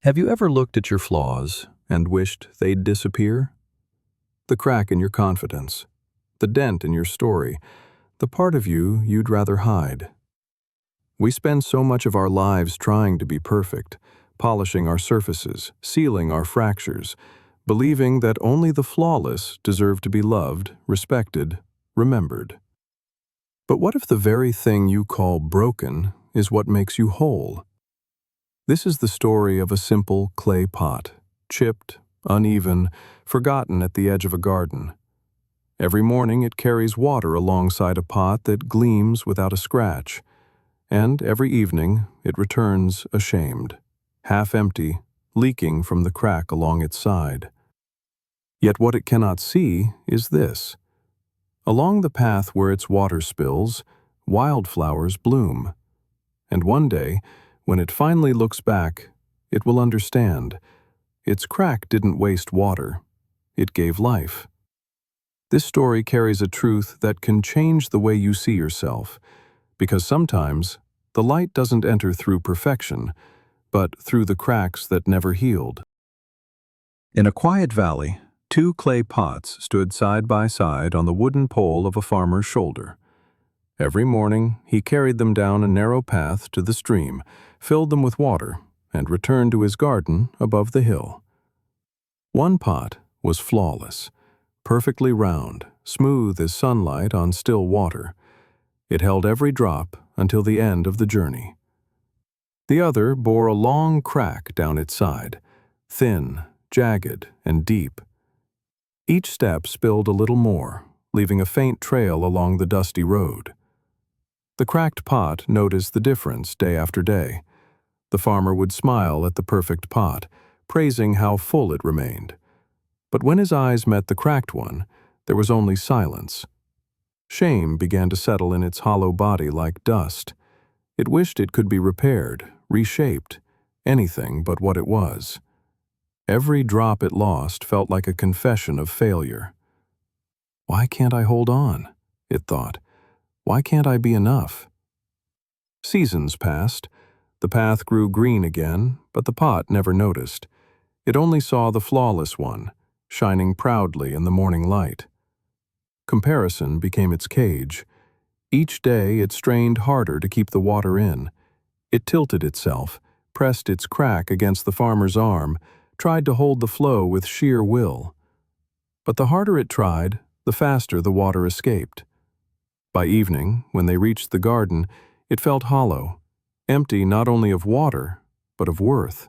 Have you ever looked at your flaws and wished they'd disappear? The crack in your confidence, the dent in your story, the part of you you'd rather hide. We spend so much of our lives trying to be perfect, polishing our surfaces, sealing our fractures, believing that only the flawless deserve to be loved, respected, remembered. But what if the very thing you call broken is what makes you whole? This is the story of a simple clay pot, chipped, uneven, forgotten at the edge of a garden. Every morning it carries water alongside a pot that gleams without a scratch, and every evening it returns ashamed, half empty, leaking from the crack along its side. Yet what it cannot see is this. Along the path where its water spills, wildflowers bloom. And one day, when it finally looks back, it will understand. Its crack didn't waste water. It gave life. This story carries a truth that can change the way you see yourself, because sometimes the light doesn't enter through perfection, but through the cracks that never healed. In a quiet valley, two clay pots stood side by side on the wooden pole of a farmer's shoulder. Every morning, he carried them down a narrow path to the stream, filled them with water, and returned to his garden above the hill. One pot was flawless, perfectly round, smooth as sunlight on still water. It held every drop until the end of the journey. The other bore a long crack down its side, thin, jagged, and deep. Each step spilled a little more, leaving a faint trail along the dusty road. The cracked pot noticed the difference day after day. The farmer would smile at the perfect pot, praising how full it remained. But when his eyes met the cracked one, there was only silence. Shame began to settle in its hollow body like dust. It wished it could be repaired, reshaped, anything but what it was. Every drop it lost felt like a confession of failure. "Why can't I hold on?" it thought. "Why can't I be enough?" Seasons passed. The path grew green again, but the pot never noticed. It only saw the flawless one, shining proudly in the morning light. Comparison became its cage. Each day it strained harder to keep the water in. It tilted itself, pressed its crack against the farmer's arm, tried to hold the flow with sheer will. But the harder it tried, the faster the water escaped. By evening, when they reached the garden, it felt hollow, empty not only of water, but of worth.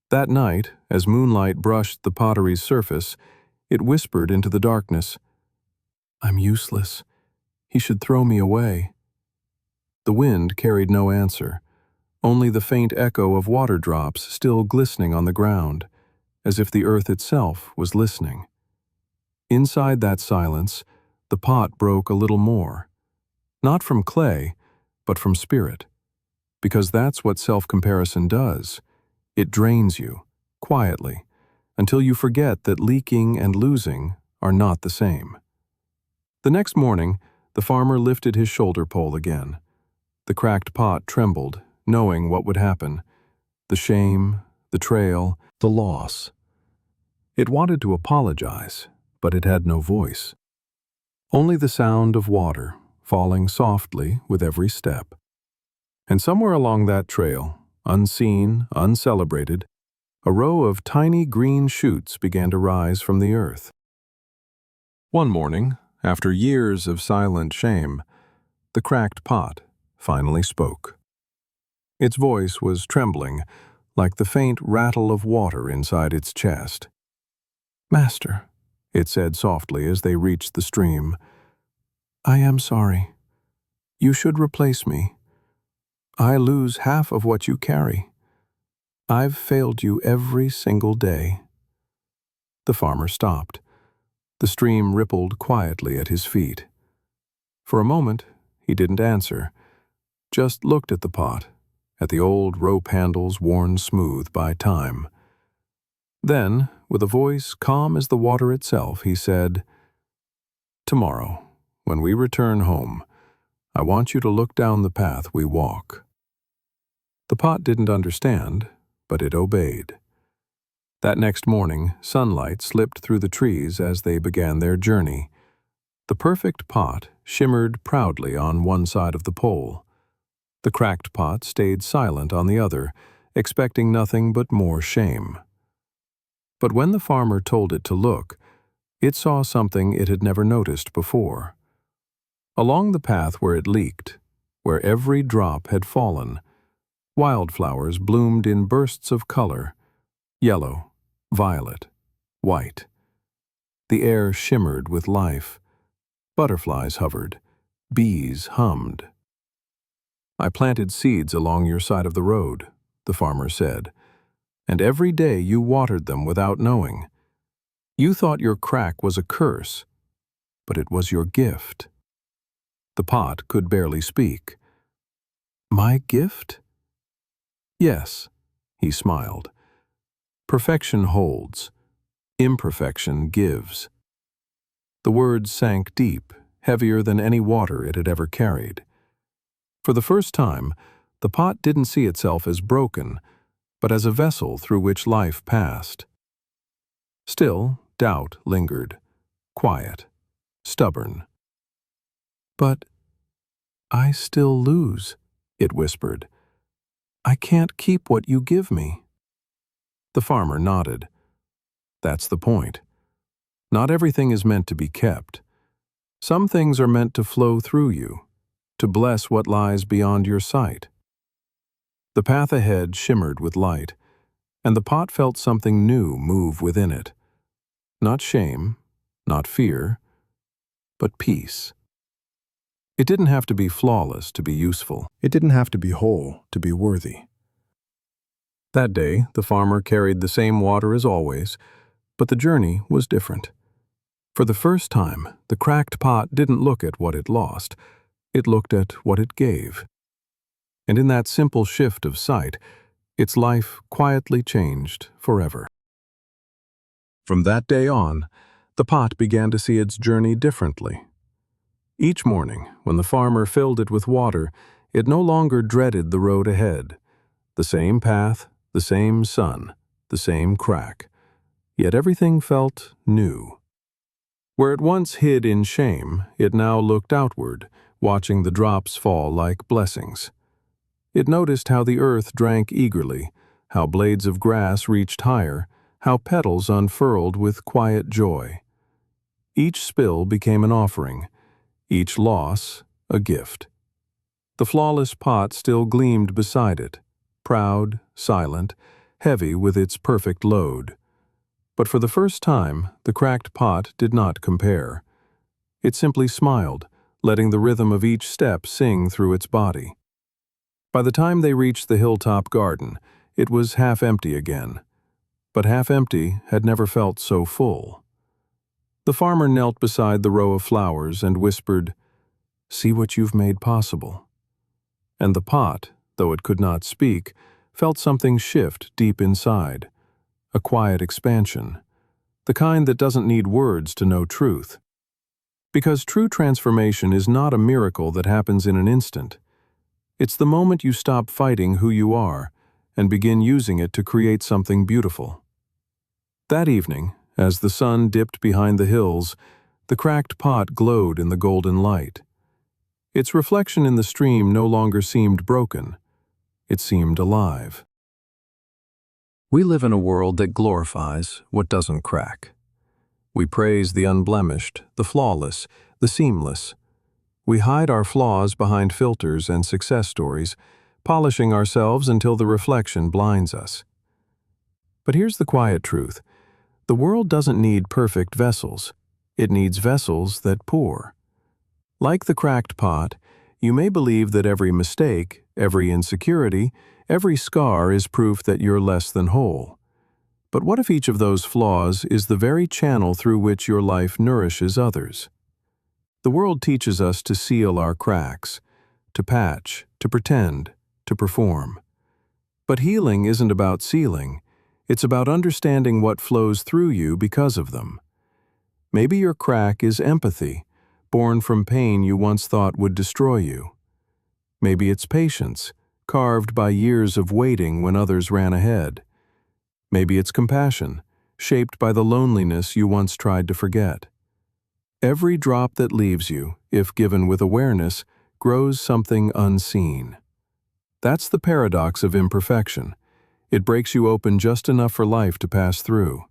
That night, as moonlight brushed the pottery's surface, it whispered into the darkness, "I'm useless. He should throw me away." The wind carried no answer, only the faint echo of water drops still glistening on the ground, as if the earth itself was listening. Inside that silence, the pot broke a little more. Not from clay, but from spirit. Because that's what self-comparison does. It drains you, quietly, until you forget that leaking and losing are not the same. The next morning, the farmer lifted his shoulder pole again. The cracked pot trembled, knowing what would happen. The shame, the trail, the loss. It wanted to apologize, but it had no voice. Only the sound of water, falling softly with every step. And somewhere along that trail, unseen, uncelebrated, a row of tiny green shoots began to rise from the earth. One morning, after years of silent shame, the cracked pot finally spoke. Its voice was trembling, like the faint rattle of water inside its chest. "Master," it said softly as they reached the stream, "I am sorry. You should replace me. I lose half of what you carry. I've failed you every single day." The farmer stopped. The stream rippled quietly at his feet. For a moment, he didn't answer, just looked at the pot, at the old rope handles worn smooth by time. Then, with a voice calm as the water itself, he said, "Tomorrow, when we return home, I want you to look down the path we walk." The pot didn't understand, but it obeyed. That next morning, sunlight slipped through the trees as they began their journey. The perfect pot shimmered proudly on one side of the pole. The cracked pot stayed silent on the other, expecting nothing but more shame. But when the farmer told it to look, it saw something it had never noticed before. Along the path where it leaked, where every drop had fallen, wildflowers bloomed in bursts of color: yellow, violet, white. The air shimmered with life. Butterflies hovered. Bees hummed. "I planted seeds along your side of the road," the farmer said, "and every day you watered them without knowing. You thought your crack was a curse, but it was your gift." The pot could barely speak. "My gift?" "Yes," he smiled. "Perfection holds. Imperfection gives." The words sank deep, heavier than any water it had ever carried. For the first time, the pot didn't see itself as broken, but as a vessel through which life passed. Still, doubt lingered, quiet, stubborn. "But I still lose," it whispered. "I can't keep what you give me." The farmer nodded. "That's the point. Not everything is meant to be kept. Some things are meant to flow through you, to bless what lies beyond your sight." The path ahead shimmered with light, and the pot felt something new move within it. Not shame, not fear, but peace. It didn't have to be flawless to be useful. It didn't have to be whole to be worthy. That day, the farmer carried the same water as always, but the journey was different. For the first time, the cracked pot didn't look at what it lost. It looked at what it gave. And in that simple shift of sight, its life quietly changed forever. From that day on, the pot began to see its journey differently. Each morning, when the farmer filled it with water, it no longer dreaded the road ahead. The same path, the same sun, the same crack. Yet everything felt new. Where it once hid in shame, it now looked outward, watching the drops fall like blessings. It noticed how the earth drank eagerly, how blades of grass reached higher, how petals unfurled with quiet joy. Each spill became an offering, each loss a gift. The flawless pot still gleamed beside it, proud, silent, heavy with its perfect load. But for the first time, the cracked pot did not compare. It simply smiled, letting the rhythm of each step sing through its body. By the time they reached the hilltop garden, it was half empty again. But half empty had never felt so full. The farmer knelt beside the row of flowers and whispered, "See what you've made possible." And the pot, though it could not speak, felt something shift deep inside, a quiet expansion, the kind that doesn't need words to know truth. Because true transformation is not a miracle that happens in an instant. It's the moment you stop fighting who you are and begin using it to create something beautiful. That evening, as the sun dipped behind the hills, the cracked pot glowed in the golden light. Its reflection in the stream no longer seemed broken. It seemed alive. We live in a world that glorifies what doesn't crack. We praise the unblemished, the flawless, the seamless. We hide our flaws behind filters and success stories, polishing ourselves until the reflection blinds us. But here's the quiet truth. The world doesn't need perfect vessels. It needs vessels that pour. Like the cracked pot, you may believe that every mistake, every insecurity, every scar is proof that you're less than whole. But what if each of those flaws is the very channel through which your life nourishes others? The world teaches us to seal our cracks, to patch, to pretend, to perform. But healing isn't about sealing. It's about understanding what flows through you because of them. Maybe your crack is empathy, born from pain you once thought would destroy you. Maybe it's patience, carved by years of waiting when others ran ahead. Maybe it's compassion, shaped by the loneliness you once tried to forget. Every drop that leaves you, if given with awareness, grows something unseen. That's the paradox of imperfection. It breaks you open just enough for life to pass through.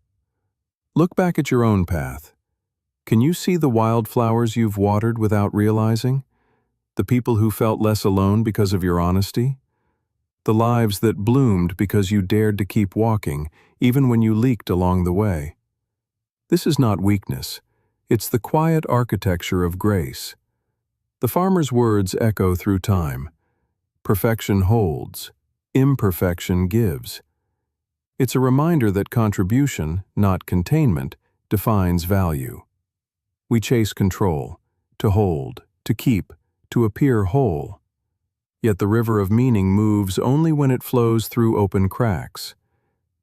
Look back at your own path. Can you see the wildflowers you've watered without realizing? The people who felt less alone because of your honesty? The lives that bloomed because you dared to keep walking, even when you leaked along the way? This is not weakness. It's the quiet architecture of grace. The farmer's words echo through time. Perfection holds. Imperfection gives. It's a reminder that contribution, not containment, defines value. We chase control, to hold, to keep, to appear whole. Yet the river of meaning moves only when it flows through open cracks.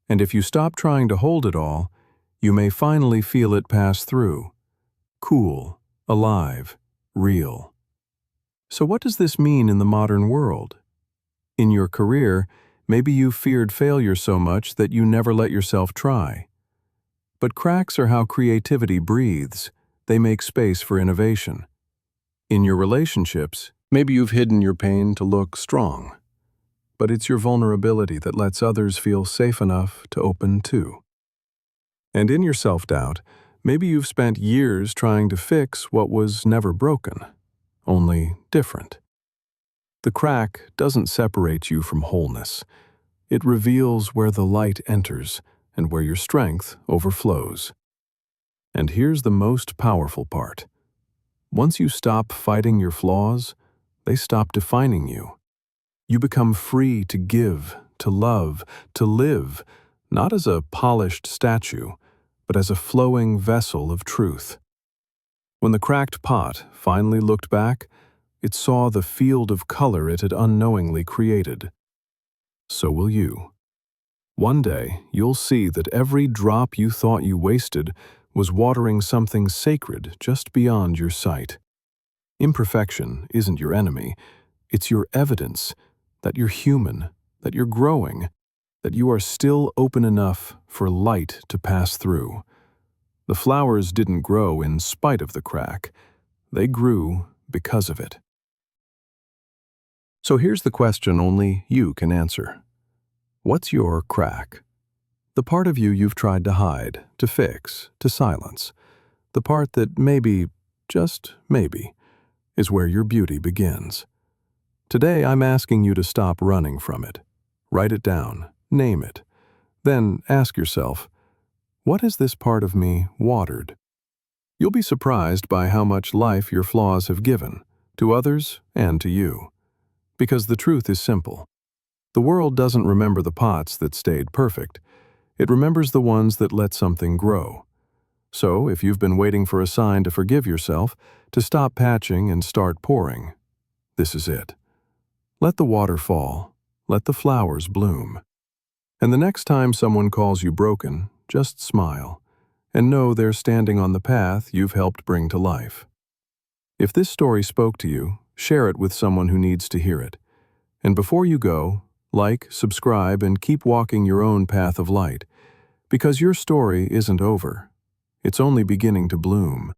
And if you stop trying to hold it all, you may finally feel it pass through. Cool, alive, real. So what does this mean in the modern world? In your career, maybe you feared failure so much that you never let yourself try. But cracks are how creativity breathes. They make space for innovation. In your relationships, maybe you've hidden your pain to look strong. But it's your vulnerability that lets others feel safe enough to open too. And in your self-doubt, maybe you've spent years trying to fix what was never broken, only different. The crack doesn't separate you from wholeness. It reveals where the light enters and where your strength overflows. And here's the most powerful part. Once you stop fighting your flaws, they stop defining you. You become free to give, to love, to live, not as a polished statue, but as a flowing vessel of truth. When the cracked pot finally looked back, it saw the field of color it had unknowingly created. So will you. One day, you'll see that every drop you thought you wasted was watering something sacred just beyond your sight. Imperfection isn't your enemy. It's your evidence that you're human, that you're growing, that you are still open enough for light to pass through. The flowers didn't grow in spite of the crack. They grew because of it. So here's the question only you can answer. What's your crack? The part of you you've tried to hide, to fix, to silence. The part that maybe, just maybe, is where your beauty begins. Today I'm asking you to stop running from it. Write it down, name it. Then ask yourself, what has this part of me watered? You'll be surprised by how much life your flaws have given, to others and to you. Because the truth is simple. The world doesn't remember the pots that stayed perfect. It remembers the ones that let something grow. So, if you've been waiting for a sign to forgive yourself, to stop patching and start pouring, this is it. Let the water fall. Let the flowers bloom. And the next time someone calls you broken, just smile, and know they're standing on the path you've helped bring to life. If this story spoke to you, share it with someone who needs to hear it. And before you go, like, subscribe, and keep walking your own path of light, because your story isn't over. It's only beginning to bloom.